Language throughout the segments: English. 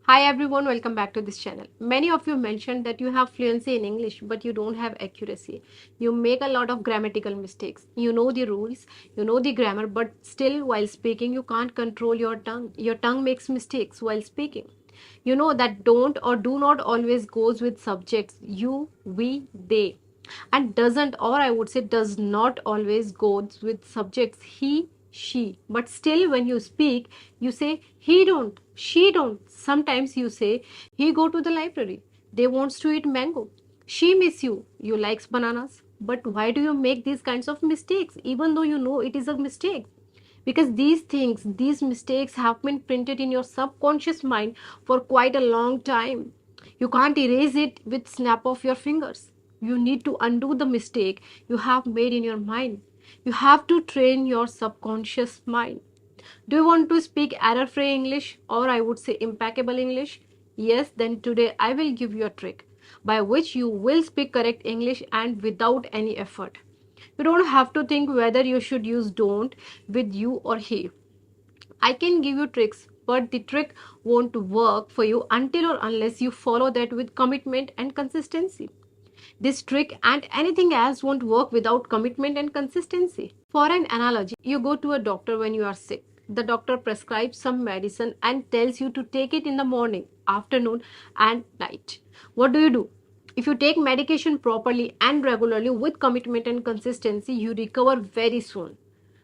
Hi everyone, welcome back to this channel. Many of you mentioned that you have fluency in English, but you don't have accuracy. You make a lot of grammatical mistakes. You know the rules, you know the grammar, but still while speaking, you can't control your tongue. Your tongue makes mistakes while speaking. You know that don't or do not always goes with subjects you, we, they, and doesn't, or I would say does not always goes with subjects he, she. But still when you speak, you say he don't, she don't. Sometimes you say he go to the library, they wants to eat mango, she miss you, you likes bananas. But why do you make these kinds of mistakes even though you know it is a mistake? Because these things, these mistakes have been printed in your subconscious mind for quite a long time. You can't erase it with snap of your fingers. You need to undo the mistake you have made in your mind. You have to train your subconscious mind. Do you want to speak error-free English, or I would say impeccable English? Yes, then today I will give you a trick by which you will speak correct English and without any effort. You don't have to think whether you should use don't with you or he. I can give you tricks, but the trick won't work for you until or unless you follow that with commitment and consistency. This trick and anything else won't work without commitment and consistency. For an analogy, you go to a doctor when you are sick. The doctor prescribes some medicine and tells you to take it in the morning, afternoon, and night. What do? If you take medication properly and regularly with commitment and consistency, you recover very soon.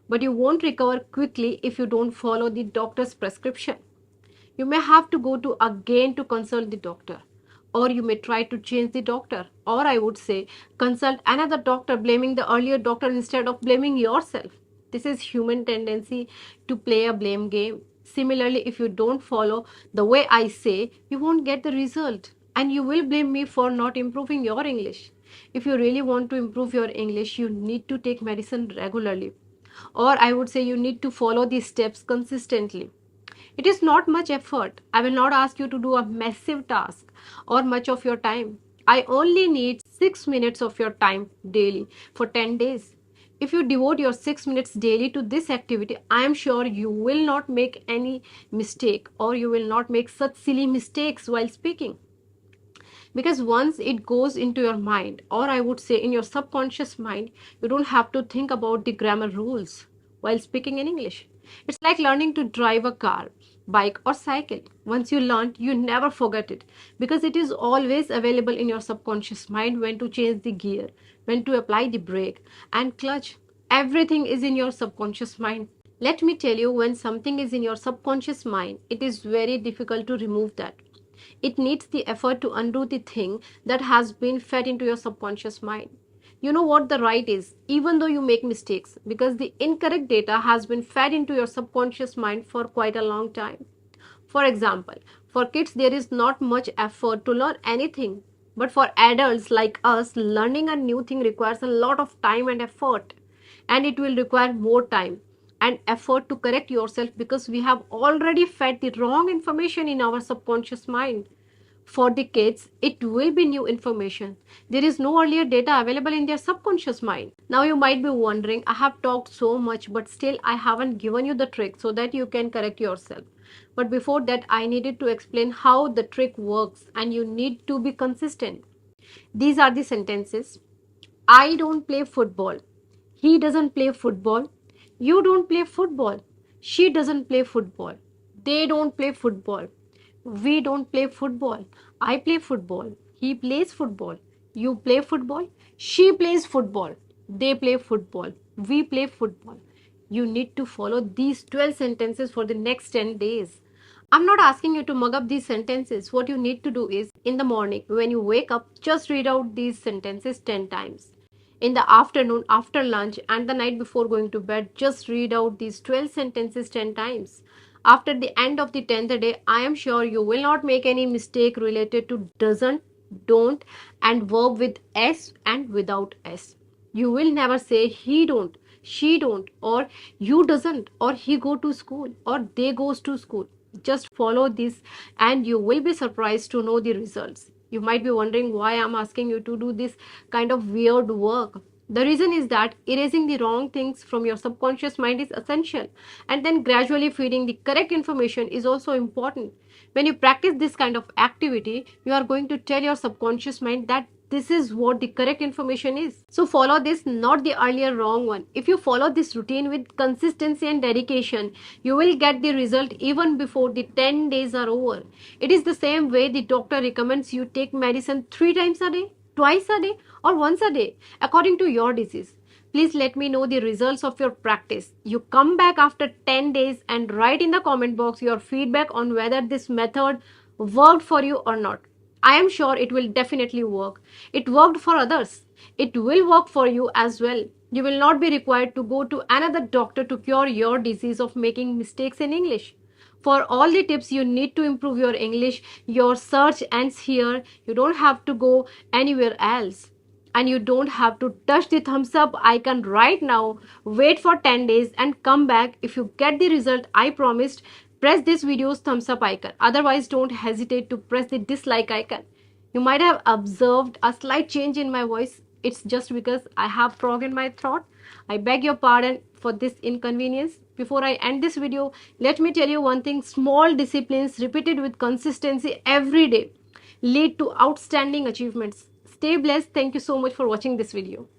But you won't recover quickly if you don't follow the doctor's prescription. You may have to go to again to consult the doctor, or you may try to change the doctor, or I would say consult another doctor blaming the earlier doctor instead of blaming yourself. This is human tendency to play a blame game. Similarly, if you don't follow the way I say, you won't get the result and you will blame me for not improving your English. If you really want to improve your English, you need to take medicine regularly, or I would say you need to follow these steps consistently. It is not much effort. I will not ask you to do a massive task or much of your time. I only need 6 minutes of your time daily for 10 days. If you devote your 6 minutes daily to this activity, I am sure you will not make any mistake, or you will not make such silly mistakes while speaking. Because once it goes into your mind, or I would say in your subconscious mind, you don't have to think about the grammar rules while speaking in English. It's like learning to drive a car, bike, or cycle. Once you learn, you never forget it, because it is always available in your subconscious mind when to change the gear, when to apply the brake and clutch. Everything is in your subconscious mind. Let me tell you, when something is in your subconscious mind, it is very difficult to remove that. It needs the effort to undo the thing that has been fed into your subconscious mind. You know what the right is, even though you make mistakes, because the incorrect data has been fed into your subconscious mind for quite a long time. For example, for kids, there is not much effort to learn anything. But for adults like us, learning a new thing requires a lot of time and effort. And it will require more time and effort to correct yourself, because we have already fed the wrong information in our subconscious mind. For the kids, it will be new information. There is no earlier data available in their subconscious mind. Now you might be wondering, I have talked so much, but still I haven't given you the trick so that you can correct yourself. But before that, I needed to explain how the trick works, and you need to be consistent. These are the sentences. I don't play football. He doesn't play football. You don't play football. She doesn't play football. They don't play football. We don't play football. I play football. He plays football. You play football. She plays football. They play football. We play football. You need to follow these 12 sentences for the next 10 days. I'm not asking you to mug up these sentences. What you need to do is, in the morning, when you wake up, just read out these sentences 10 times. In the afternoon, after lunch, and the night before going to bed, just read out these 12 sentences 10 times. After the end of the 10th day, I am sure you will not make any mistake related to doesn't, don't, and verb with S and without S. You will never say he don't, she don't, or you doesn't, or he go to school, or they goes to school. Just follow this and you will be surprised to know the results. You might be wondering why I'm asking you to do this kind of weird work. The reason is that erasing the wrong things from your subconscious mind is essential, and then gradually feeding the correct information is also important. When you practice this kind of activity, you are going to tell your subconscious mind that this is what the correct information is. So follow this, not the earlier wrong one. If you follow this routine with consistency and dedication, you will get the result even before the 10 days are over. It is the same way the doctor recommends you take medicine 3 times a day, twice a day, or once a day, according to your disease. Please let me know the results of your practice. You come back after 10 days and write in the comment box your feedback on whether this method worked for you or not. I am sure it will definitely work. It worked for others. It will work for you as well. You will not be required to go to another doctor to cure your disease of making mistakes in English. For all the tips you need to improve your English, your search ends here. You don't have to go anywhere else. And you don't have to touch the thumbs up icon right now. Wait for 10 days and come back. If you get the result I promised, press this video's thumbs up icon. Otherwise, don't hesitate to press the dislike icon. You might have observed a slight change in my voice. It's just because I have frog in my throat. I beg your pardon for this inconvenience. Before I end this video, let me tell you one thing. Small disciplines repeated with consistency every day lead to outstanding achievements. Stay blessed. Thank you so much for watching this video.